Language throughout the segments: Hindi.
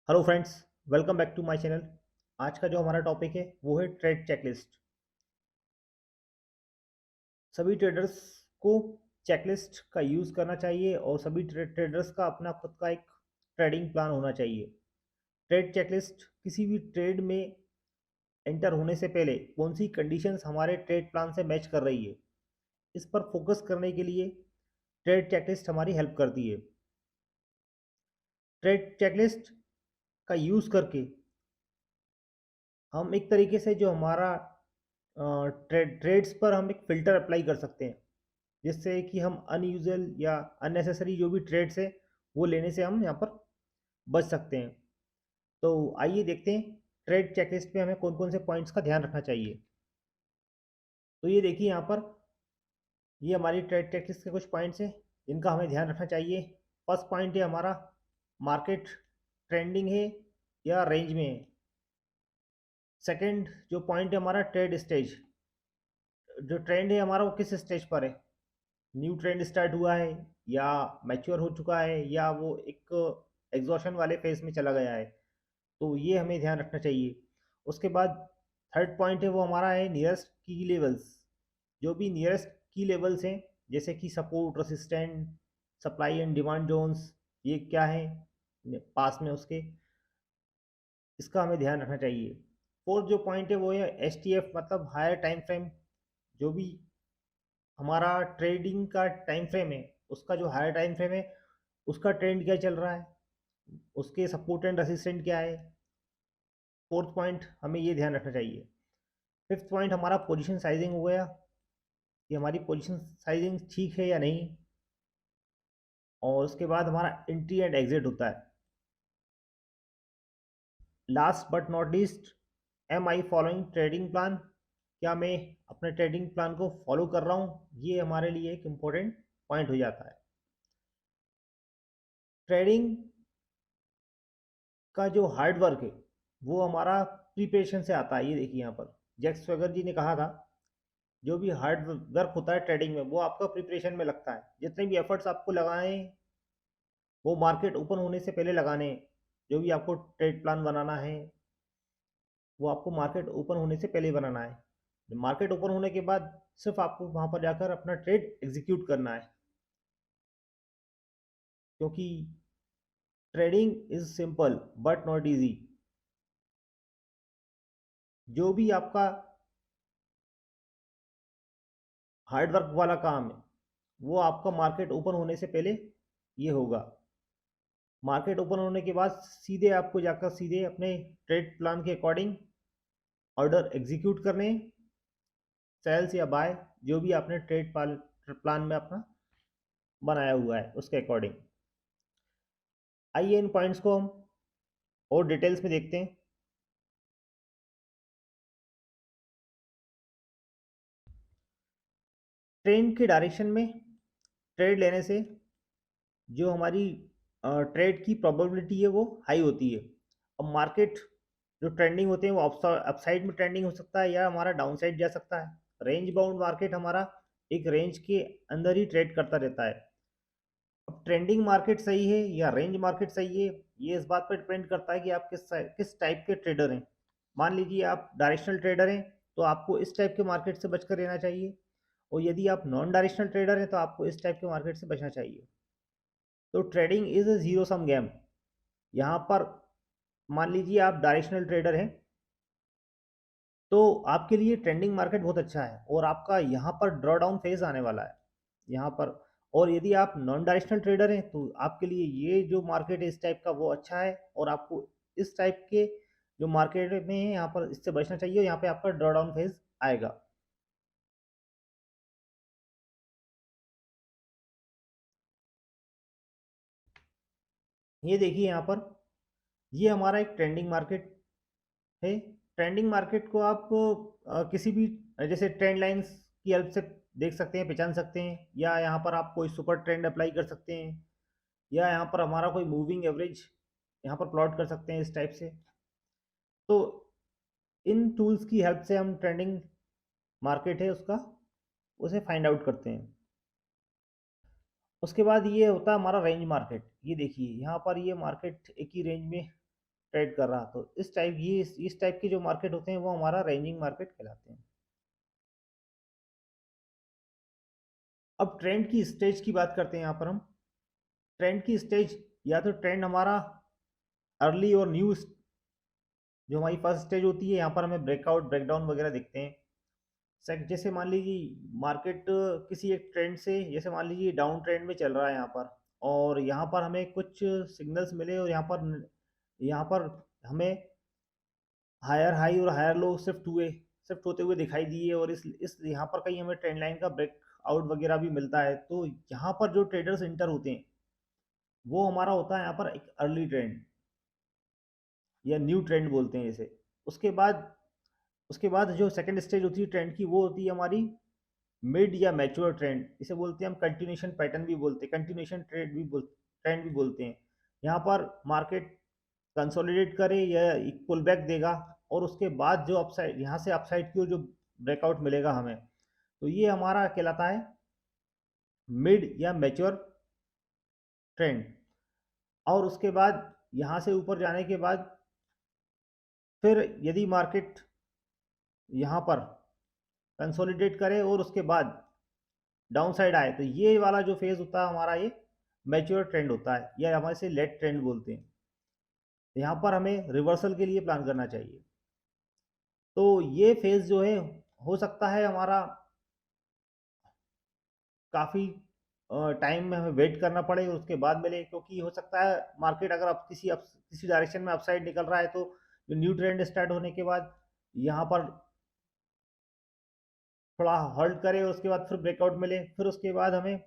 Hello friends, welcome back to my channel. आज का जो हमारा टॉपिक है वो है ट्रेड चेकलिस्ट। सभी ट्रेडर्स को चेकलिस्ट का यूज़ करना चाहिए और सभी ट्रेडर्स का अपना खुद का एक ट्रेडिंग प्लान होना चाहिए। ट्रेड चेकलिस्ट किसी भी ट्रेड में एंटर होने से पहले कौन सी कंडीशंस हमारे ट्रेड प्लान से मैच कर रही है, इस पर फोकस करने के लिए ट्रेड चेकलिस्ट हमारी हेल्प करती है। ट्रेड चेकलिस्ट का यूज़ करके हम एक तरीके से जो हमारा ट्रेड्स पर हम एक फ़िल्टर अप्लाई कर सकते हैं, जिससे कि हम अनयूजुअल या अननेसेसरी जो भी ट्रेड्स है वो लेने से हम यहाँ पर बच सकते हैं। तो आइए देखते हैं ट्रेड चेकलिस्ट में हमें कौन कौन से पॉइंट्स का ध्यान रखना चाहिए। तो ये देखिए यहाँ पर ये हमारी ट्रेड चेकलिस्ट के कुछ पॉइंट्स हैं जिनका हमें ध्यान रखना चाहिए। फर्स्ट पॉइंट है हमारा मार्केट ट्रेंडिंग है या रेंज में है। सेकंड जो पॉइंट है हमारा ट्रेड स्टेज, जो ट्रेंड है हमारा वो किस स्टेज पर है, न्यू ट्रेंड स्टार्ट हुआ है या मैच्योर हो चुका है या वो एक एग्जॉशन वाले फेज में चला गया है। तो ये हमें ध्यान रखना चाहिए। उसके बाद थर्ड पॉइंट है वो हमारा है नियरेस्ट की लेवल्स। जो भी नियरेस्ट की लेवल्स हैं जैसे कि support, resistant, supply and demand zones, ये क्या है पास में उसके, इसका हमें ध्यान रखना चाहिए। फोर्थ जो पॉइंट है वो है एस टी एफ, मतलब हायर टाइम फ्रेम। जो भी हमारा ट्रेडिंग का टाइम फ्रेम है उसका जो हायर टाइम फ्रेम है उसका ट्रेंड क्या चल रहा है, उसके सपोर्ट एंड रेसिस्टेंट क्या है। फोर्थ पॉइंट हमें ये ध्यान रखना चाहिए। फिफ्थ पॉइंट हमारा पोजीशन साइजिंग हो गया कि हमारी पोजीशन साइजिंग ठीक है या नहीं। और उसके बाद हमारा एंट्री एंड एग्जिट होता है। Last but not least, am I following trading plan, क्या मैं अपने ट्रेडिंग प्लान को फॉलो कर रहा हूँ, ये हमारे लिए एक इम्पोर्टेंट पॉइंट हो जाता है। ट्रेडिंग का जो हार्ड वर्क है वो हमारा प्रिपरेशन से आता है। ये देखिए यहाँ पर जैक स्वैगर जी ने कहा था जो भी हार्ड वर्क होता है ट्रेडिंग में वो आपका प्रिपरेशन में लगता है। जितने भी एफर्ट्स आपको लगाए हैं वो मार्केट ओपन होने से पहले लगाने हैं। जो भी आपको ट्रेड प्लान बनाना है वो आपको मार्केट ओपन होने से पहले बनाना है। मार्केट ओपन होने के बाद सिर्फ आपको वहां पर जाकर अपना ट्रेड एग्जीक्यूट करना है, क्योंकि trading is simple but not easy. जो भी आपका हार्ड वर्क वाला काम है वो आपका मार्केट ओपन होने से पहले ये होगा। मार्केट ओपन होने के बाद सीधे आपको जाकर सीधे अपने ट्रेड प्लान के अकॉर्डिंग ऑर्डर एग्जीक्यूट करने, सेल्स या बाय, जो भी आपने ट्रेड प्लान में अपना बनाया हुआ है उसके अकॉर्डिंग। आइए इन पॉइंट्स को हम और डिटेल्स में देखते हैं। ट्रेंड के डायरेक्शन में ट्रेड लेने से जो हमारी ट्रेड की प्रोबेबिलिटी है वो हाई होती है। अब मार्केट जो ट्रेंडिंग होते हैं वो अपसाइड में ट्रेंडिंग हो सकता है या हमारा डाउन साइड जा सकता है। रेंज बाउंड मार्केट हमारा एक रेंज के अंदर ही ट्रेड करता रहता है। अब ट्रेंडिंग मार्केट सही है या रेंज मार्केट सही है, ये इस बात पर डिपेंड करता है कि आप किस टाइप के ट्रेडर हैं। मान लीजिए आप डायरेक्शनल ट्रेडर हैं तो आपको इस टाइप के मार्केट से बचकर रहना चाहिए, और यदि आप नॉन डायरेक्शनल ट्रेडर हैं तो आपको इस टाइप के मार्केट से बचना चाहिए। तो trading is a zero sum game. यहाँ पर मान लीजिए आप डायरेक्शनल ट्रेडर हैं तो आपके लिए ट्रेंडिंग मार्केट बहुत अच्छा है और आपका यहाँ पर ड्रॉ डाउन फेज आने वाला है यहाँ पर। और यदि आप नॉन डायरेक्शनल ट्रेडर हैं तो आपके लिए ये जो मार्केट है इस टाइप का वो अच्छा है, और आपको इस टाइप के जो मार्केट में है यहाँ पर इससे बचना चाहिए। यहाँ पे आपका ड्रॉ डाउन फेज आएगा। ये देखिए यहाँ पर ये हमारा एक ट्रेंडिंग मार्केट है। ट्रेंडिंग मार्केट को आप किसी भी जैसे ट्रेंड लाइंस की हेल्प से देख सकते हैं, पहचान सकते हैं, या यहाँ पर आप कोई सुपर ट्रेंड अप्लाई कर सकते हैं, या यहाँ पर हमारा कोई मूविंग एवरेज यहाँ पर प्लॉट कर सकते हैं इस टाइप से। तो इन टूल्स की हेल्प से हम ट्रेंडिंग मार्केट है उसका उसे फाइंड आउट करते हैं। उसके बाद ये होता है हमारा रेंज मार्केट। ये देखिए यहाँ पर ये मार्केट एक ही रेंज में ट्रेड कर रहा, तो इस टाइप के जो मार्केट होते हैं वो हमारा रेंजिंग मार्केट कहलाते हैं। अब ट्रेंड की स्टेज की बात करते हैं यहाँ पर हम। ट्रेंड की स्टेज, या तो ट्रेंड हमारा अर्ली और न्यू, जो हमारी फर्स्ट स्टेज होती है, यहाँ पर हमें ब्रेकआउट ब्रेकडाउन वगैरह दिखते हैं। जैसे मान लीजिए मार्केट किसी एक ट्रेंड से, जैसे मान लीजिए डाउन ट्रेंड में चल रहा है यहाँ पर, और यहाँ पर हमें कुछ सिग्नल्स मिले और यहाँ पर हमें हायर हाई और हायर लो शिफ्ट होते हुए दिखाई दिए, और इस यहाँ पर कहीं हमें ट्रेंड लाइन का ब्रेकआउट वगैरह भी मिलता है, तो यहाँ पर जो ट्रेडर्स इंटर होते हैं वो हमारा होता है यहाँ पर एक अर्ली ट्रेंड या न्यू ट्रेंड बोलते हैं इसे। उसके बाद उसके बाद जो सेकंड स्टेज होती है ट्रेंड की, वो होती है हमारी मिड या मैच्योर ट्रेंड, इसे बोलते हैं हम कंटिन्यूएशन पैटर्न भी बोलते हैं, कंटिन्यूएशन ट्रेंड भी बोलते हैं। यहाँ पर मार्केट कंसोलिडेट करे या एक पुल बैक देगा, और उसके बाद जो अपसाइड, यहाँ से अपसाइड की ओर जो ब्रेकआउट मिलेगा हमें, तो ये हमारा कहलाता है मिड या मैच्योर ट्रेंड। और उसके बाद यहाँ से ऊपर जाने के बाद फिर यदि मार्केट यहाँ पर कंसोलिडेट करे और उसके बाद डाउन साइड आए, तो ये वाला जो फेज होता है हमारा, ये मैच्योर ट्रेंड होता है, या हमारे से लेट ट्रेंड बोलते हैं। यहाँ पर हमें रिवर्सल के लिए प्लान करना चाहिए। तो ये फेज जो है, हो सकता है हमारा काफ़ी टाइम में हमें वेट करना पड़े और उसके बाद मिले, क्योंकि हो सकता है मार्केट अगर अब किसी डायरेक्शन में अपसाइड निकल रहा है, तो जो न्यू ट्रेंड स्टार्ट होने के बाद यहाँ पर थोड़ा होल्ड करे और उसके बाद फिर ब्रेकआउट मिले, फिर उसके बाद हमें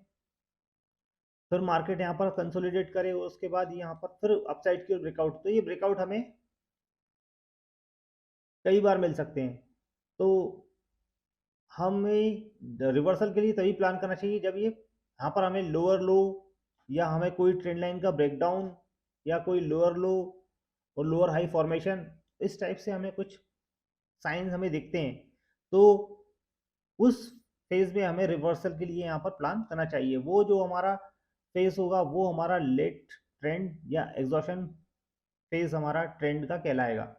फिर मार्केट यहाँ पर कंसोलिडेट करे और उसके बाद यहाँ पर फिर अपसाइड की ओर ब्रेकआउट, तो ये ब्रेकआउट हमें कई बार मिल सकते हैं। तो हमें रिवर्सल के लिए तभी प्लान करना चाहिए जब ये यहाँ पर हमें लोअर लो, या हमें कोई ट्रेंड लाइन का ब्रेकडाउन, या कोई लोअर लो और लोअर हाई फॉर्मेशन, इस टाइप से हमें कुछ साइंस हमें दिखते हैं, तो उस फेज में हमें रिवर्सल के लिए यहाँ पर प्लान करना चाहिए। वो जो हमारा फेज होगा वो हमारा लेट ट्रेंड या एग्जॉशन फेज हमारा ट्रेंड का कहलाएगा।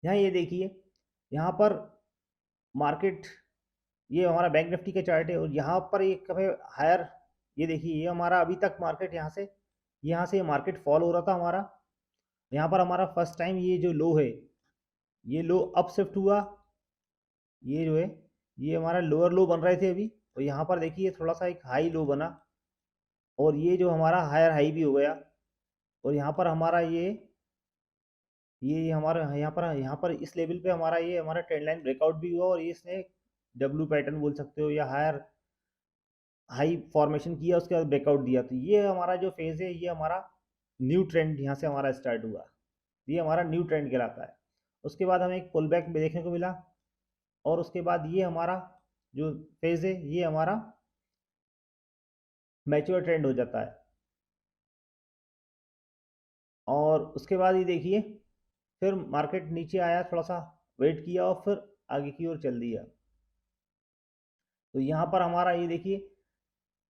यहाँ ये देखिए, यहाँ पर मार्केट, ये हमारा बैंक निफ्टी का चार्ट है, और यहाँ पर एक हमें हायर, ये देखिए ये हमारा अभी तक मार्केट यहाँ से मार्केट फॉल हो रहा था हमारा। यहाँ पर हमारा फर्स्ट टाइम ये जो लो है, ये लो अप शिफ्ट हुआ, ये जो है ये हमारा लोअर लो बन रहे थे अभी, और यहाँ पर देखिए थोड़ा सा एक हाई लो बना, और ये जो हमारा हायर हाई भी हो गया, और यहाँ पर हमारा ये हमारा यहाँ पर इस लेवल पे हमारा ट्रेंड लाइन ब्रेकआउट भी हुआ, और ये इसने डब्ल्यू पैटर्न बोल सकते हो, या हायर हाई फॉर्मेशन किया, उसके बाद ब्रेकआउट दिया, तो ये हमारा जो फेज है, ये हमारा न्यू ट्रेंड यहाँ से हमारा स्टार्ट हुआ, ये हमारा न्यू ट्रेंड कहलाता है। उसके बाद हमें एक पुल बैक में देखने को मिला, और उसके बाद ये हमारा जो फेज है, ये हमारा मैच्योर ट्रेंड हो जाता है। और उसके बाद ये देखिए फिर मार्केट नीचे आया, थोड़ा सा वेट किया और फिर आगे की ओर चल दिया। तो यहाँ पर हमारा ये देखिए,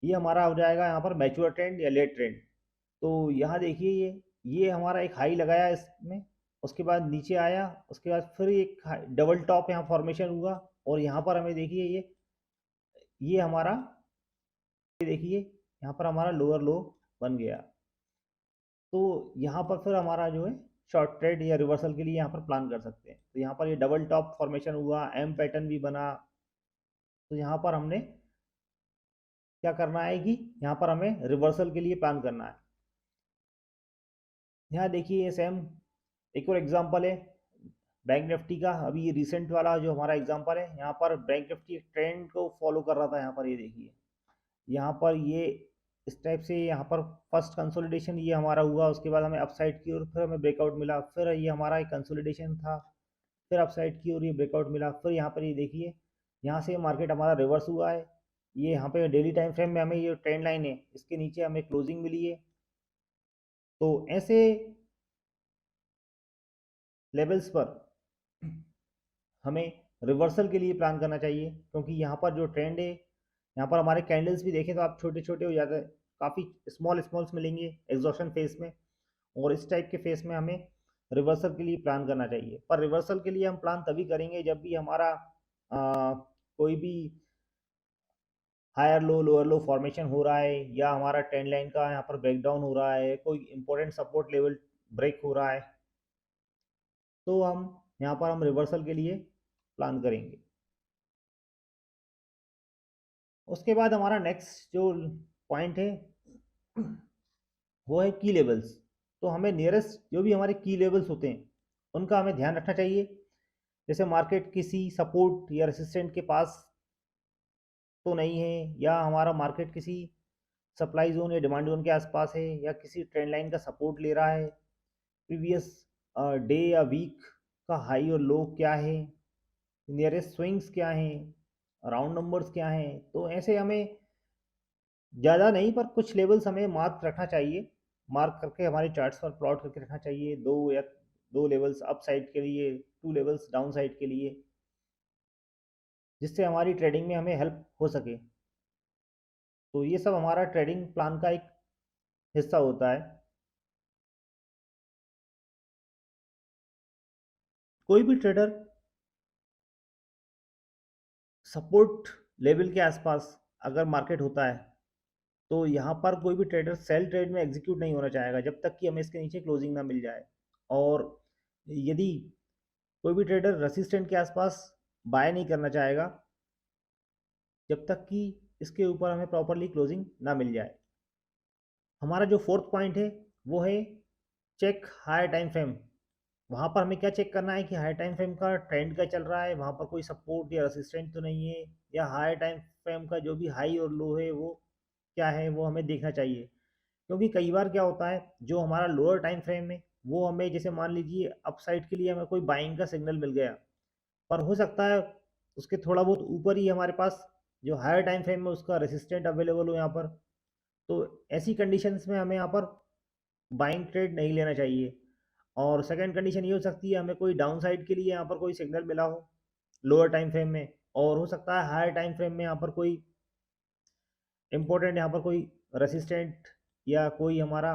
ये हमारा हो जाएगा यहाँ पर मैच्योर ट्रेंड या लेट ट्रेंड। तो यहाँ देखिए ये हमारा एक हाई लगाया इसमें, उसके बाद नीचे आया, उसके बाद फिर एक डबल टॉप यहाँ फॉर्मेशन हुआ, और यहाँ पर हमें देखिए ये हमारा, ये देखिए यहाँ पर हमारा लोअर लो बन गया। तो यहाँ पर फिर हमारा जो है शॉर्ट ट्रेड या रिवर्सल के लिए यहाँ पर प्लान कर सकते हैं। तो यहाँ पर ये डबल टॉप फॉर्मेशन हुआ, एम पैटर्न भी बना, तो यहाँ पर हमने क्या करना है कि यहाँ पर हमें रिवर्सल के लिए प्लान करना है। यहाँ देखिए ये सेम एक और एग्जांपल है बैंक निफ्टी का, अभी ये रिसेंट वाला जो हमारा एग्जांपल है, यहाँ पर बैंक निफ्टी ट्रेंड को फॉलो कर रहा था। यहाँ पर ये देखिए, यहाँ पर ये इस टाइप से यहाँ पर फर्स्ट कंसोलिडेशन ये हमारा हुआ, उसके बाद हमें अपसाइड की ओर फिर हमें ब्रेकआउट मिला, फिर ये हमारा एक कंसोलिडेशन था, फिर अपसाइड की ओर ये ब्रेकआउट मिला, फिर यहाँ पर ये देखिए यहाँ से मार्केट हमारा रिवर्स हुआ है। ये यहाँ पे डेली टाइम फ्रेम में हमें ये ट्रेंड लाइन है, इसके नीचे हमें क्लोजिंग मिली है। तो ऐसे लेवल्स पर हमें रिवर्सल के लिए प्लान करना चाहिए, क्योंकि यहाँ पर जो ट्रेंड है, यहाँ पर हमारे कैंडल्स भी देखें तो आप छोटे छोटे हो जाते हैं, काफ़ी स्मॉल्स मिलेंगे एग्जॉशन फेज में, और इस टाइप के फेस में हमें रिवर्सल के लिए प्लान करना चाहिए। पर रिवर्सल के लिए हम प्लान तभी करेंगे जब भी हमारा कोई भी higher low lower low formation हो रहा है, या हमारा ट्रेंड लाइन का यहाँ पर ब्रेकडाउन हो रहा है, कोई इंपॉर्टेंट सपोर्ट लेवल ब्रेक हो रहा है, तो हम रिवर्सल के लिए प्लान करेंगे। उसके बाद हमारा नेक्स्ट जो पॉइंट है वो है की लेवल्स। तो हमें नियरेस्ट जो भी हमारे की लेवल्स होते हैं उनका हमें ध्यान रखना चाहिए। जैसे मार्केट किसी सपोर्ट या रेसिस्टेंट के पास तो नहीं है, या हमारा मार्केट किसी सप्लाई जोन या डिमांड जोन के आसपास है, या किसी ट्रेंड लाइन का सपोर्ट ले रहा है, प्रीवियस डे या वीक का हाई और लो क्या है, नियरेस्ट स्विंग्स क्या हैं, राउंड नंबर्स क्या हैं। तो ऐसे हमें ज़्यादा नहीं पर कुछ लेवल्स हमें मार्क रखना चाहिए, मार्क करके हमारे चार्ट्स पर प्लॉट करके रखना चाहिए। दो लेवल्स अप साइड के लिए, 2 लेवल्स डाउन साइड के लिए, जिससे हमारी ट्रेडिंग में हमें हेल्प हो सके। तो ये सब हमारा ट्रेडिंग प्लान का एक हिस्सा होता है। कोई भी ट्रेडर सपोर्ट लेवल के आसपास अगर मार्केट होता है तो यहाँ पर कोई भी ट्रेडर सेल ट्रेड में एग्जीक्यूट नहीं होना चाहेगा जब तक कि हमें इसके नीचे क्लोजिंग ना मिल जाए। और यदि कोई भी ट्रेडर रेसिस्टेंट के आसपास बाय नहीं करना चाहेगा जब तक कि इसके ऊपर हमें प्रॉपरली क्लोजिंग ना मिल जाए। हमारा जो फोर्थ पॉइंट है वो है चेक हायर टाइम फ्रेम। वहाँ पर हमें क्या चेक करना है कि हायर टाइम फ्रेम का ट्रेंड क्या चल रहा है, वहाँ पर कोई सपोर्ट या रेसिस्टेंट तो नहीं है, या हायर टाइम फ्रेम का जो भी हाई और लो है वो क्या है वो हमें देखना चाहिए। क्योंकि कई बार क्या होता है, जो हमारा लोअर टाइम फ्रेम है वो हमें, जैसे मान लीजिए अपसाइड के लिए हमें कोई बाइंग का सिग्नल मिल गया, पर हो सकता है उसके थोड़ा बहुत ऊपर ही हमारे पास जो हायर टाइम फ्रेम में उसका रेसिस्टेंट अवेलेबल हो यहाँ पर। तो ऐसी कंडीशंस में हमें यहाँ पर बाइंग ट्रेड नहीं लेना चाहिए। और सेकंड कंडीशन ये हो सकती है, हमें कोई डाउन साइड के लिए यहाँ पर कोई सिग्नल मिला हो लोअर टाइम फ्रेम में, और हो सकता है हायर टाइम फ्रेम में यहाँ पर कोई इंपॉर्टेंट यहाँ पर कोई रेसिस्टेंट या कोई हमारा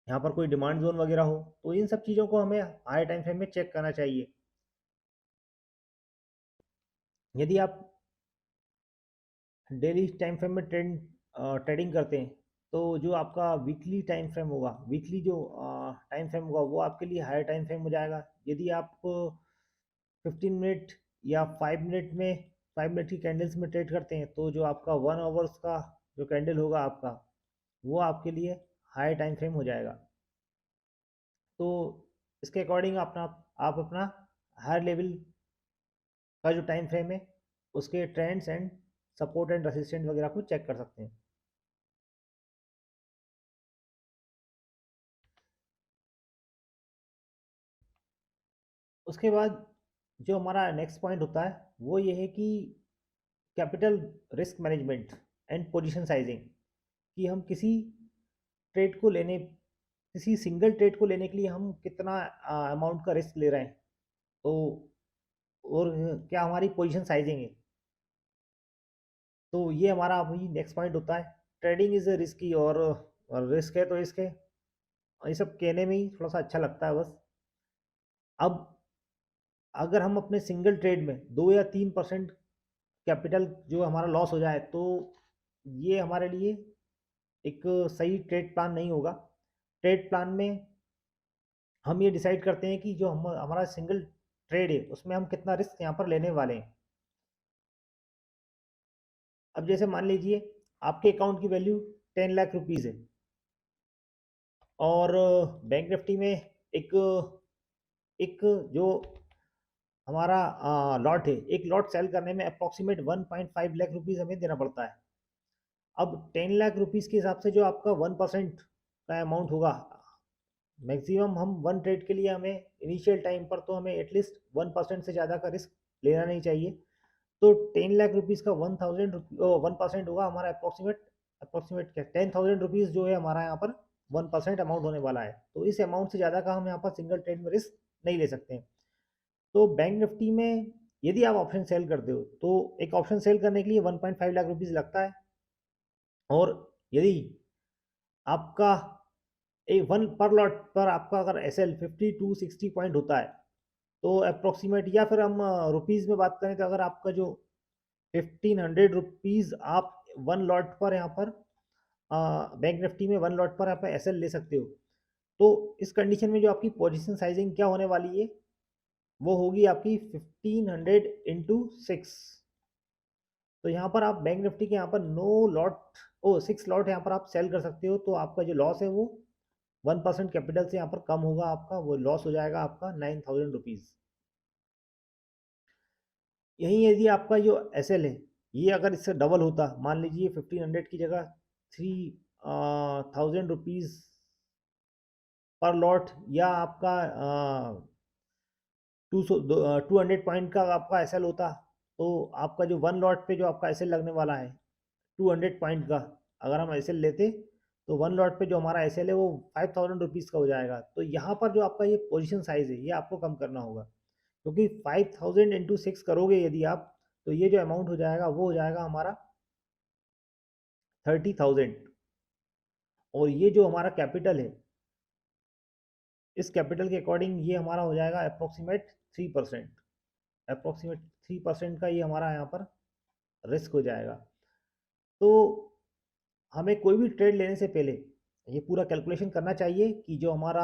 यहाँ पर कोई डिमांड जोन वगैरह हो। तो इन सब चीज़ों को हमें हायर टाइम फ्रेम में चेक करना चाहिए। यदि आप डेली टाइम फ्रेम में ट्रेडिंग करते हैं तो जो आपका वीकली टाइम फ्रेम होगा, वीकली जो टाइम फ्रेम होगा वो आपके लिए हायर टाइम फ्रेम हो जाएगा। यदि आप 15 मिनट या 5 मिनट की कैंडल्स में ट्रेड करते हैं तो जो आपका 1 आवर्स का जो कैंडल होगा आपका, वो आपके लिए हाई टाइम फ्रेम हो जाएगा। तो इसके अकॉर्डिंग आप अपना हायर लेवल का जो टाइम फ्रेम है उसके trends and support and resistant वगैरह को चेक कर सकते हैं। उसके बाद जो हमारा नेक्स्ट पॉइंट होता है वो ये है कि capital risk management and position sizing. कि हम ट्रेड को लेने किसी सिंगल ट्रेड को लेने के लिए हम कितना अमाउंट का रिस्क ले रहे हैं, तो और क्या हमारी पोजीशन साइजिंग है। तो ये हमारा अभी नेक्स्ट पॉइंट होता है। ट्रेडिंग इज़ रिस्की, और रिस्क है तो इसके ये सब कहने में ही थोड़ा सा अच्छा लगता है बस। अब अगर हम अपने सिंगल ट्रेड में 2 या 3% कैपिटल जो हमारा लॉस हो जाए तो ये हमारे लिए एक सही ट्रेड प्लान नहीं होगा। ट्रेड प्लान में हम ये डिसाइड करते हैं कि जो हमारा सिंगल ट्रेड है उसमें हम कितना रिस्क यहाँ पर लेने वाले हैं। अब जैसे मान लीजिए आपके अकाउंट की वैल्यू 10 लाख रुपीज़ है, और बैंक निफ्टी में एक एक जो हमारा लॉट है, एक लॉट सेल करने में अप्रॉक्सीमेट 1.5 लाख रुपीज़ हमें देना पड़ता है। अब 10 लाख रुपीज़ के हिसाब से जो आपका 1% का अमाउंट होगा, मैक्सिमम हम वन ट्रेड के लिए हमें इनिशियल टाइम पर तो हमें एटलीस्ट 1% से ज़्यादा का रिस्क लेना नहीं चाहिए। तो 10 लाख रुपीज़ का 1% होगा हमारा अप्रॉक्सीमेट क्या 10,000 रुपीज़ जो है हमारा यहाँ पर 1% अमाउंट होने वाला है। तो इस अमाउंट से ज़्यादा का हम यहाँ पर सिंगल ट्रेड में रिस्क नहीं ले सकते हैं। तो बैंक निफ्टी में यदि आप ऑप्शन सेल करते हो तो एक ऑप्शन सेल करने के लिए 1.5 लाख रुपीज़ लगता है। और यदि आपका वन पर लॉट पर आपका अगर एस एल 50 to 60 पॉइंट होता है तो अप्रोक्सीमेट, या फिर हम रुपीज़ में बात करें तो अगर आपका जो 1500 रुपीज़ आप वन लॉट पर यहाँ पर बैंक निफ्टी में वन लॉट पर आप एस एल ले सकते हो। तो इस कंडीशन में जो आपकी पोजीशन साइजिंग क्या होने वाली है, वो होगी आपकी 1500 × 6। तो यहाँ पर आप बैंक निफ्टी के यहाँ पर नो लॉट, 6 लॉट यहाँ पर आप सेल कर सकते हो। तो आपका जो लॉस है वो 1% कैपिटल से यहाँ पर कम होगा, आपका वो लॉस हो जाएगा आपका 9000 रुपीज़। यही यदि आपका जो एस एल है ये अगर इससे डबल होता, मान लीजिए 1500 की जगह 3000 रुपीज़ पर लॉट, या आपका 200 पॉइंट का आपका एस एल होता, तो आपका जो वन लॉट पे जो आपका एस एल लगने वाला है 200 पॉइंट का, अगर हम एस एल लेते तो वन लॉट पे जो हमारा एस एल है वो 5000 रुपीज़ का हो जाएगा। तो यहाँ पर जो आपका ये पोजीशन साइज है ये आपको कम करना होगा, क्योंकि 5000 × 6 करोगे यदि आप, तो ये जो अमाउंट हो जाएगा वो हो जाएगा हमारा 30,000। और ये जो हमारा कैपिटल है, इस कैपिटल के अकॉर्डिंग ये हमारा हो जाएगा अप्रोक्सीमेट 3%। अप्रोक्सीमेट 3% का ये हमारा यहाँ पर रिस्क हो जाएगा। तो हमें कोई भी ट्रेड लेने से पहले ये पूरा कैलकुलेशन करना चाहिए कि जो हमारा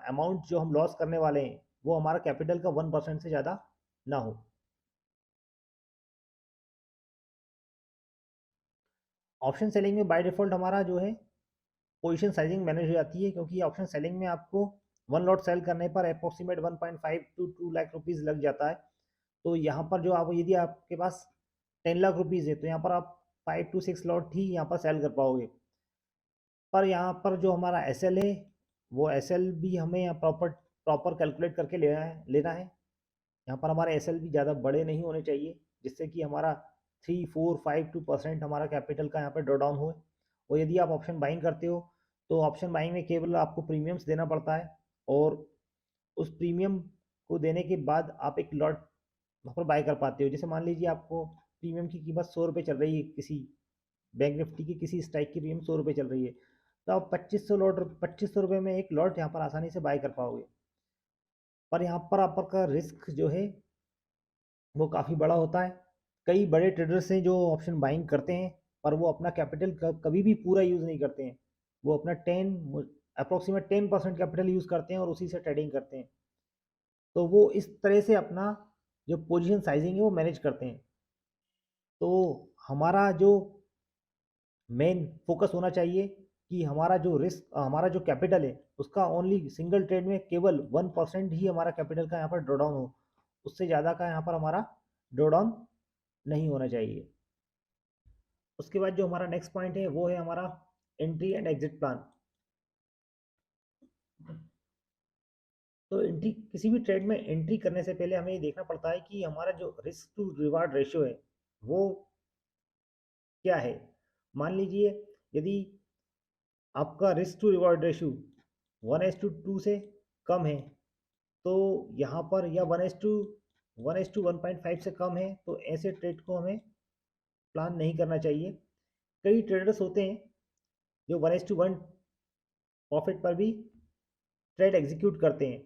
अमाउंट जो हम लॉस करने वाले हैं वो हमारा कैपिटल का 1% से ज़्यादा ना हो। ऑप्शन सेलिंग में बाय डिफ़ॉल्ट हमारा जो है पोजीशन साइजिंग मैनेज हो जाती है, क्योंकि ऑप्शन सेलिंग में आपको वन लॉट सेल करने पर अप्रोक्सीमेट 1.5 to 2 लाख रुपीज़ लग जाता है। तो यहाँ पर जो आप, यदि आपके पास 10 लाख रुपीज़ है तो यहाँ पर आप 5 to 6 लॉट ही यहाँ पर सेल कर पाओगे। पर यहाँ पर जो हमारा एस एल है वो एस एल भी हमें यहाँ प्रॉपर प्रॉपर कैलकुलेट करके लेना है। यहाँ पर हमारे एस एल भी ज़्यादा बड़े नहीं होने चाहिए, जिससे कि हमारा 3, 4, 5, 2% हमारा कैपिटल का यहाँ पर ड्रॉ डाउन हो। और यदि आप ऑप्शन बाइंग करते हो तो ऑप्शन बाइंग में केवल आपको प्रीमियम्स देना पड़ता है, और उस प्रीमियम को देने के बाद आप एक लॉट वहाँ पर बाय कर पाते हो। जैसे मान लीजिए आपको प्रीमियम की कीमत 100 रुपये चल रही है, किसी बैंक निफ्टी की किसी स्ट्राइक की प्रीमियम 100 रुपये चल रही है, तो आप 2500 रुपये में एक लॉट यहाँ पर आसानी से बाय कर पाओगे। पर यहाँ पर आपका रिस्क जो है वो काफ़ी बड़ा होता है। कई बड़े ट्रेडर्स हैं जो ऑप्शन बाइंग करते हैं, पर वो अपना कैपिटल कभी भी पूरा यूज़ नहीं करते हैं। वो अपना 10% कैपिटल यूज़ करते हैं और उसी से ट्रेडिंग करते हैं। तो वो इस तरह से अपना जो पोजीशन साइजिंग है वो मैनेज करते हैं। तो हमारा जो मेन फोकस होना चाहिए कि हमारा जो रिस्क, हमारा जो कैपिटल है उसका ओनली सिंगल ट्रेड में केवल 1% ही हमारा कैपिटल का यहाँ पर ड्रॉ डाउन हो, उससे ज़्यादा का यहाँ पर हमारा ड्रॉ डाउन नहीं होना चाहिए। उसके बाद जो हमारा नेक्स्ट पॉइंट है वो है हमारा एंट्री एंड एग्जिट प्लान। तो एंट्री, किसी भी ट्रेड में एंट्री करने से पहले हमें ये देखना पड़ता है कि हमारा जो रिस्क टू रिवार्ड रेशियो है वो क्या है। मान लीजिए यदि आपका रिस्क टू रिवॉर्ड रेशियो 1:2 से कम है, तो यहाँ पर, या 1:1.5 से कम है, तो ऐसे ट्रेड को हमें प्लान नहीं करना चाहिए। कई ट्रेडर्स होते हैं जो 1:1 प्रॉफिट पर भी ट्रेड एग्जीक्यूट करते हैं,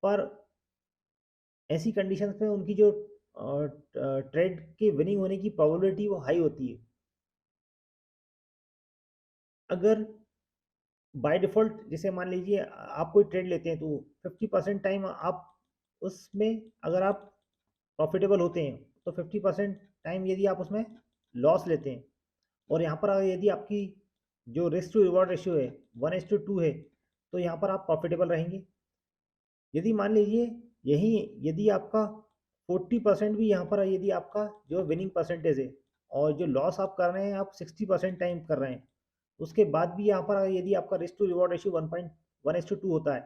पर ऐसी कंडीशंस में उनकी जो ट्रेड के विनिंग होने की प्रोबेबिलिटी वो हाई होती है। अगर बाय डिफ़ॉल्ट, जैसे मान लीजिए आप कोई ट्रेड लेते हैं तो 50% टाइम आप उसमें, अगर आप प्रॉफिटेबल होते हैं तो 50% टाइम यदि आप उसमें लॉस लेते हैं, और यहाँ पर अगर यदि आपकी जो रिस्क टू रिवॉर्ड रेशियो है 1:2 है, तो यहाँ पर आप प्रॉफिटेबल रहेंगे। यदि मान लीजिए यही, यदि आपका 40% भी यहाँ पर यदि आपका जो विनिंग परसेंटेज है, और जो लॉस आप कर रहे हैं आप 60% टाइम कर रहे हैं, उसके बाद भी यहाँ पर यदि आपका रिस्क टू रिवॉर्ड रेशियो 1:2 होता है,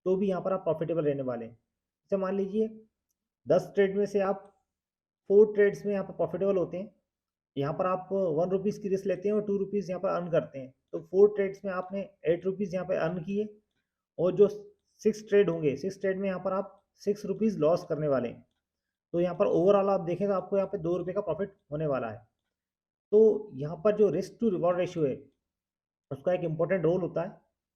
तो भी यहाँ पर आप प्रॉफिटेबल रहने वाले हैं। जैसे मान लीजिए 10 ट्रेड में से आप 4 ट्रेड्स में यहाँ पर प्रॉफिटेबल होते हैं, यहाँ पर आप 1 रुपीज़ की रिस्क लेते हैं और 2 रुपीज़ यहाँ पर अर्न करते हैं, तो 4 ट्रेड्स में आपने 8 रुपीज़ यहाँ पे अर्न किए, और जो 6 ट्रेड होंगे, 6 ट्रेड में यहाँ पर आप 6 रुपीज़ लॉस करने वाले हैं। तो यहाँ पर ओवरऑल आप देखें तो आपको यहाँ पे 2 रुपये का प्रॉफिट होने वाला है। तो यहाँ पर जो रिस्क टू रिवॉर्ड रेशियो है उसका एक इम्पोर्टेंट रोल होता है।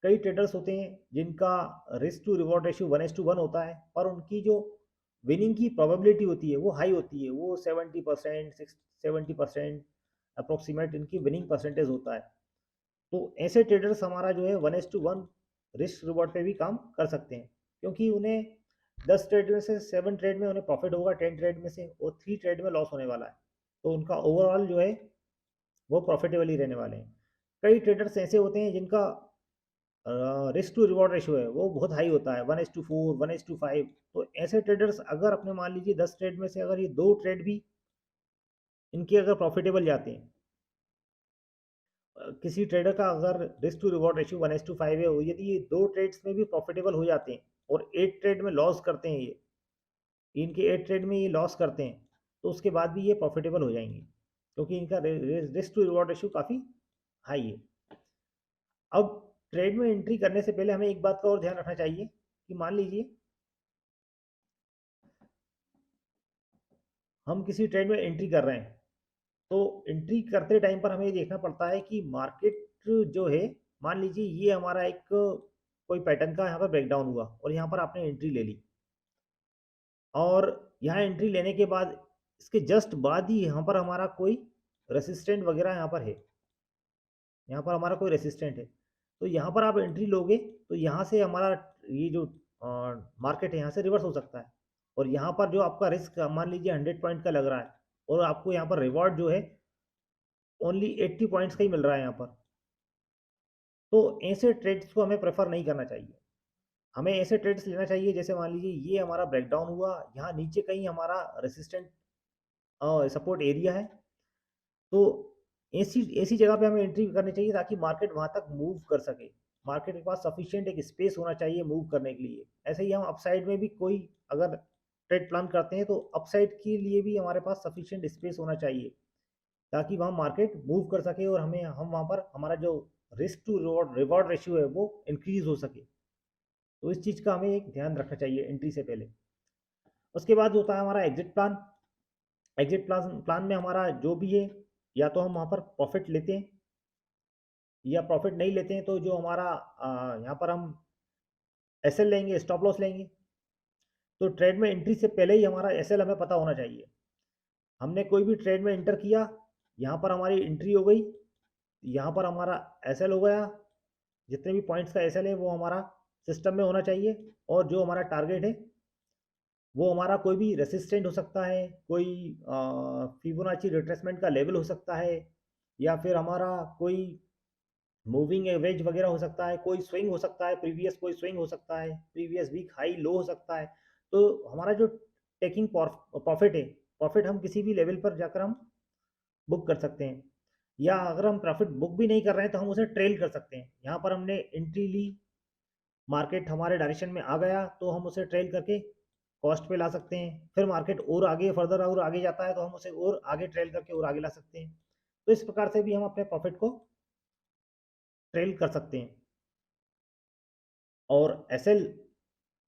कई ट्रेडर्स होते हैं जिनका रिस्क टू रिवॉर्ड रेशियो 1:1 होता है, पर उनकी जो विनिंग की प्रोबेबिलिटी होती है वो हाई होती है, वो 70%, 70% अप्रोक्सीमेट इनकी विनिंग परसेंटेज होता है। तो ऐसे ट्रेडर्स हमारा जो है 1:1 रिस्क रिवॉर्ड पे भी काम कर सकते हैं, क्योंकि उन्हें 10 ट्रेड में से 7 ट्रेड में उन्हें प्रॉफिट होगा, 10 ट्रेड में से, और 3 ट्रेड में लॉस होने वाला है। तो उनका ओवरऑल जो है वो प्रॉफिटेबल ही रहने वाले हैं। कई ट्रेडर्स ऐसे होते हैं जिनका रिस्क टू रिवॉर्ड रेशियो है वो बहुत हाई होता है, 1:4, 1:5। तो ऐसे ट्रेडर्स अगर अपने मान लीजिए 10 ट्रेड में से अगर ये 2 ट्रेड भी इनके अगर प्रॉफिटेबल जाते हैं, किसी ट्रेडर का अगर रिस्क टू रिवॉर्ड रेशियो 1:5 है, और यदि ये 2 ट्रेड्स में भी प्रॉफिटेबल हो जाते हैं और 8 ट्रेड में लॉस करते हैं, ये इनके 8 ट्रेड में ये लॉस करते हैं, तो उसके बाद भी ये प्रॉफिटेबल हो जाएंगे, क्योंकि इनका रिस्क टू रिवॉर्ड रेशियो काफ़ी हाई है। अब ट्रेड में एंट्री करने से पहले हमें एक बात का और ध्यान रखना चाहिए कि मान लीजिए हम किसी ट्रेड में एंट्री कर रहे हैं, तो एंट्री करते टाइम पर हमें ये देखना पड़ता है कि मार्केट जो है, मान लीजिए ये हमारा एक कोई पैटर्न का यहाँ पर ब्रेकडाउन हुआ और यहाँ पर आपने एंट्री ले ली, और यहाँ एंट्री लेने के बाद इसके जस्ट बाद ही यहाँ पर हमारा कोई रेसिस्टेंट वगैरह यहाँ पर है, यहाँ पर हमारा कोई रेसिस्टेंट है, तो यहाँ पर आप एंट्री लोगे तो यहाँ से हमारा ये जो मार्केट है यहाँ से रिवर्स हो सकता है, और यहाँ पर जो आपका रिस्क मान लीजिए 100 पॉइंट का लग रहा है, और आपको यहाँ पर रिवॉर्ड जो है ओनली 80 पॉइंट्स का ही मिल रहा है यहाँ पर। तो ऐसे ट्रेड्स को हमें प्रेफर नहीं करना चाहिए। हमें ऐसे ट्रेड्स लेना चाहिए जैसे मान लीजिए ये हमारा ब्रेकडाउन हुआ, यहाँ नीचे कहीं हमारा रेसिस्टेंट सपोर्ट एरिया है, तो ऐसी ऐसी जगह पे हमें एंट्री करनी चाहिए ताकि मार्केट वहाँ तक मूव कर सके। मार्केट के पास सफिशिएंट एक स्पेस होना चाहिए मूव करने के लिए। ऐसे ही हम अपसाइड में भी कोई अगर ट्रेड प्लान करते हैं तो अपसाइड के लिए भी हमारे पास सफिशिएंट स्पेस होना चाहिए, ताकि वहाँ मार्केट मूव कर सके और हम वहाँ पर हमारा जो risk to reward reward ratio है वो इंक्रीज हो सके। तो इस चीज़ का हमें एक ध्यान रखना चाहिए एंट्री से पहले। उसके बाद होता है हमारा exit plan. Exit plan plan में हमारा जो भी है, या तो हम वहाँ पर प्रॉफिट लेते हैं, या प्रॉफिट नहीं लेते हैं तो जो हमारा यहाँ पर हम एसएल लेंगे, स्टॉप लॉस लेंगे। तो ट्रेड में एंट्री से पहले ही हमारा एसएल हमें पता होना चाहिए। हमने कोई भी ट्रेड में एंटर किया, यहाँ पर हमारी एंट्री हो गई, यहाँ पर हमारा एसएल हो गया, जितने भी पॉइंट्स का एसएल है वो हमारा सिस्टम में होना चाहिए, और जो हमारा टारगेट है वो हमारा कोई भी रेसिस्टेंट हो सकता है, कोई फिबोनाची रिट्रेसमेंट का लेवल हो सकता है, या फिर हमारा कोई मूविंग एवरेज वगैरह हो सकता है, कोई स्विंग हो सकता है, प्रीवियस कोई स्विंग हो सकता है, प्रीवियस वीक हाई लो हो सकता है। तो हमारा जो टेकिंग प्रॉफिट है, प्रॉफिट हम किसी भी लेवल पर जाकर हम बुक कर सकते हैं, या अगर हम प्रॉफिट बुक भी नहीं कर रहे हैं तो हम उसे ट्रेल कर सकते हैं। यहाँ पर हमने एंट्री ली, मार्केट हमारे डायरेक्शन में आ गया तो हम उसे ट्रेल करके कॉस्ट पे ला सकते हैं, फिर मार्केट और आगे फर्दर और आगे जाता है तो हम उसे और आगे ट्रेल करके और आगे ला सकते हैं। तो इस प्रकार से भी हम अपने प्रॉफिट को ट्रेल कर सकते हैं। और एसएल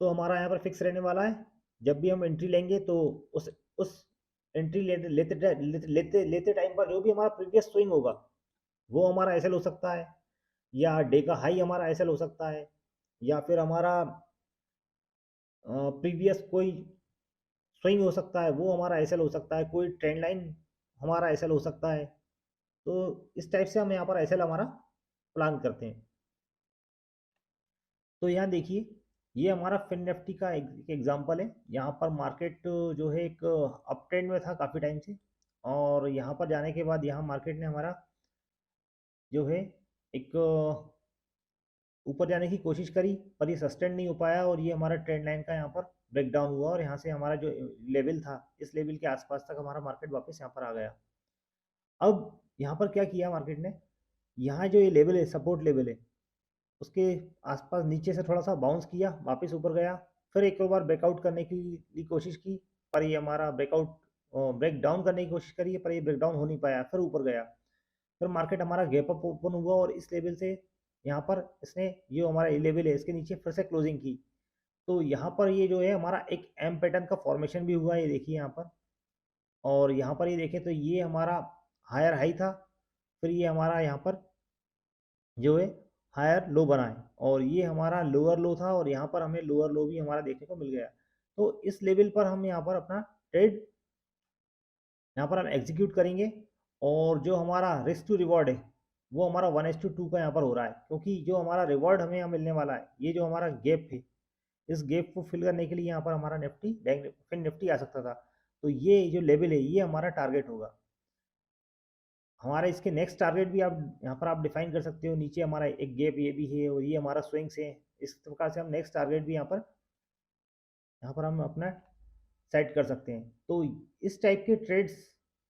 तो हमारा यहाँ पर फिक्स रहने वाला है। जब भी हम एंट्री लेंगे तो उस एंट्री लेते टाइम पर जो भी हमारा प्रीवियस स्विंग होगा वो हमारा एसएल हो सकता है, या डे का हाई हमारा एसएल हो सकता है, या फिर हमारा प्रीवियस कोई स्विंग हो सकता है वो हमारा एसएल हो सकता है, कोई ट्रेंड लाइन हमारा एसएल हो सकता है। तो इस टाइप से हम यहाँ पर एसएल हमारा प्लान करते हैं। तो यहाँ देखिए, ये हमारा फिन निफ्टी का एक एग्जांपल है। यहाँ पर मार्केट जो है एक अप ट्रेंड में था काफ़ी टाइम से, और यहाँ पर जाने के बाद यहाँ मार्केट ने हमारा जो है एक ऊपर जाने की कोशिश करी, पर ये सस्टेन नहीं हो पाया, और ये हमारा ट्रेंड लाइन का यहाँ पर ब्रेकडाउन हुआ, और यहाँ से हमारा जो लेवल था इस लेवल के आसपास तक हमारा मार्केट वापस यहाँ पर आ गया। अब यहाँ पर क्या किया मार्केट ने, यहाँ जो ये लेवल है सपोर्ट लेवल है उसके आसपास नीचे से थोड़ा सा बाउंस किया, वापस ऊपर गया, फिर एक और बार ब्रेकआउट करने की कोशिश की, पर ये हमारा ब्रेक डाउन करने की कोशिश करी है, पर ये ब्रेक डाउन हो नहीं पाया, फिर ऊपर गया, फिर मार्केट हमारा गैप अप ओपन हुआ, और इस लेवल से यहाँ पर इसने ये हमारा ये लेवल है इसके नीचे फिर से क्लोजिंग की। तो यहाँ पर ये जो है हमारा एक एम पैटर्न का फॉर्मेशन भी हुआ है, ये देखिए यहाँ पर, और यहाँ पर ये देखें तो ये हमारा हायर हाई था, फिर ये हमारा यहाँ पर जो है हायर लो बनाए, और ये हमारा लोअर लो था और यहाँ पर हमें लोअर लो भी हमारा देखने को मिल गया। तो इस लेवल पर हम यहाँ पर अपना ट्रेड यहाँ पर हम एग्जीक्यूट करेंगे, और जो हमारा रिस्क टू रिवॉर्ड है वो हमारा 1:2 का यहाँ पर हो रहा है, क्योंकि जो हमारा रिवॉर्ड हमें यहाँ मिलने वाला है, ये जो हमारा गैप है, इस गैप को फिल करने के लिए यहाँ पर हमारा निफ्टी बैंक फिर निफ्टी आ सकता था। तो ये जो लेवल है ये हमारा टारगेट होगा। हमारा इसके नेक्स्ट टारगेट भी आप यहाँ पर आप डिफाइन कर सकते हो। नीचे हमारा एक गैप ये भी है और ये हमारा स्विंग्स है। इस प्रकार से हम नेक्स्ट टारगेट भी यहाँ पर हम अपना सेट कर सकते हैं। तो इस टाइप के ट्रेड्स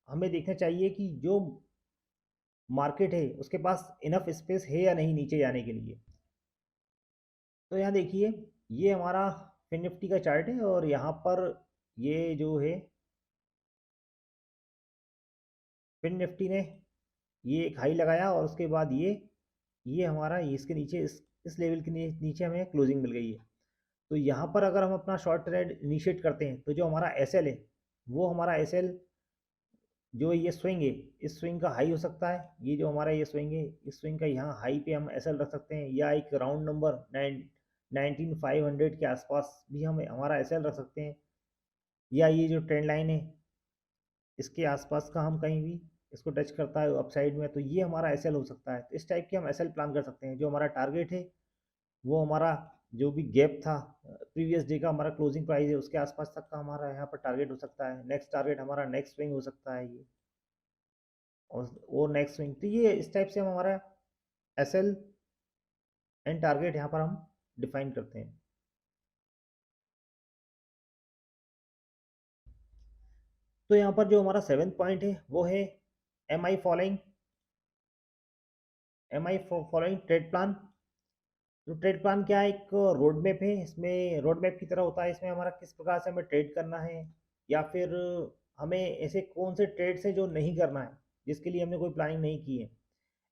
हमें देखना चाहिए कि जो मार्केट है उसके पास इनफ स्पेस है या नहीं नीचे जाने के लिए। तो यहाँ देखिए, ये हमारा फिन निफ्टी का चार्ट है, और यहाँ पर ये जो है फिन निफ्टी ने ये एक हाई लगाया, और उसके बाद ये हमारा इसके नीचे इस लेवल के नीचे हमें क्लोजिंग मिल गई है। तो यहाँ पर अगर हम अपना शॉर्ट ट्रेड इनिशिएट करते हैं, तो जो हमारा एस एल है वो हमारा एस एल जो ये स्विंग है, इस स्विंग का हाई हो सकता है। ये जो हमारा ये स्विंग है, इस स्विंग का यहाँ हाई पे हम एस एल रख सकते हैं, या एक राउंड नंबर 19,500 के आसपास भी हम हमारा एस एल रख सकते हैं, या ये जो ट्रेंड लाइन है इसके आसपास का हम कहीं भी इसको टच करता है अपसाइड में, तो ये हमारा एस एल हो सकता है। तो इस टाइप के हम एस एल प्लान कर सकते हैं। जो हमारा टारगेट है वो हमारा जो भी गैप था प्रीवियस डे का हमारा क्लोजिंग प्राइस है उसके आसपास तक का हमारा यहाँ पर टारगेट हो सकता है। नेक्स्ट टारगेट हमारा नेक्स्ट स्विंग हो सकता है ये, और नेक्स्ट स्विंग। तो ये इस टाइप से हम हमारा एस एल एंड टारगेट यहाँ पर हम डिफाइन करते हैं। तो यहाँ पर जो हमारा 7th पॉइंट है वो है M I following trade plan. तो ट्रेड प्लान क्या है? एक रोड मैप है। इसमें रोड मैप की तरह होता है। इसमें हमारा किस प्रकार से हमें ट्रेड करना है, या फिर हमें ऐसे कौन से ट्रेड्स है जो नहीं करना है जिसके लिए हमने कोई प्लानिंग नहीं की है।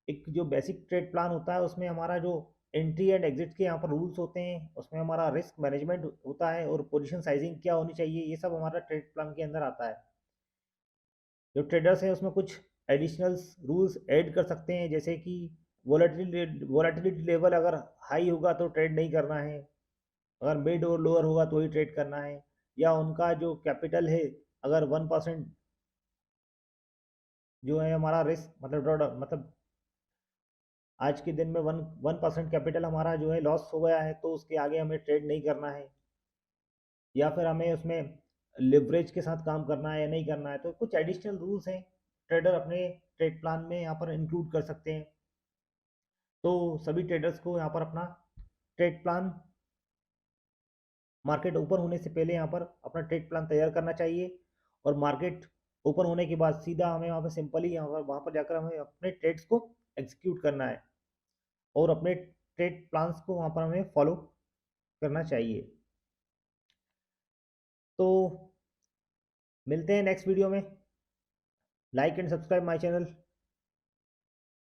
एक जो बेसिक ट्रेड प्लान होता है उसमें हमारा जो एंट्री एंड एग्जिट के यहाँ पर रूल्स होते हैं, उसमें हमारा रिस्क मैनेजमेंट होता है, और पोजीशन साइजिंग क्या होनी चाहिए, ये सब हमारा ट्रेड प्लान के अंदर आता है। जो ट्रेडर्स हैं उसमें कुछ एडिशनल रूल्स ऐड कर सकते हैं, जैसे कि वोलेटिलिटी लेवल अगर हाई होगा तो ट्रेड नहीं करना है, अगर मिड और लोअर होगा तो ही ट्रेड करना है, या उनका जो कैपिटल है अगर 1% जो है हमारा रिस्क मतलब आज के दिन में 1% कैपिटल हमारा जो है लॉस हो गया है तो उसके आगे हमें ट्रेड नहीं करना है, या फिर हमें उसमें लिवरेज के साथ काम करना है या नहीं करना है। तो कुछ एडिशनल रूल्स हैं ट्रेडर अपने ट्रेड प्लान में यहाँ पर इंक्लूड कर सकते हैं। तो सभी ट्रेडर्स को यहाँ पर अपना ट्रेड प्लान मार्केट ओपन होने से पहले यहाँ पर अपना ट्रेड प्लान तैयार करना चाहिए, और मार्केट ओपन होने के बाद सीधा हमें वहाँ पर सिंपली वहाँ पर जाकर हमें अपने ट्रेड्स को एग्जीक्यूट करना है, और अपने ट्रेड प्लान्स को वहाँ पर हमें फॉलो करना चाहिए। तो मिलते हैं नेक्स्ट वीडियो में। Like and subscribe my channel.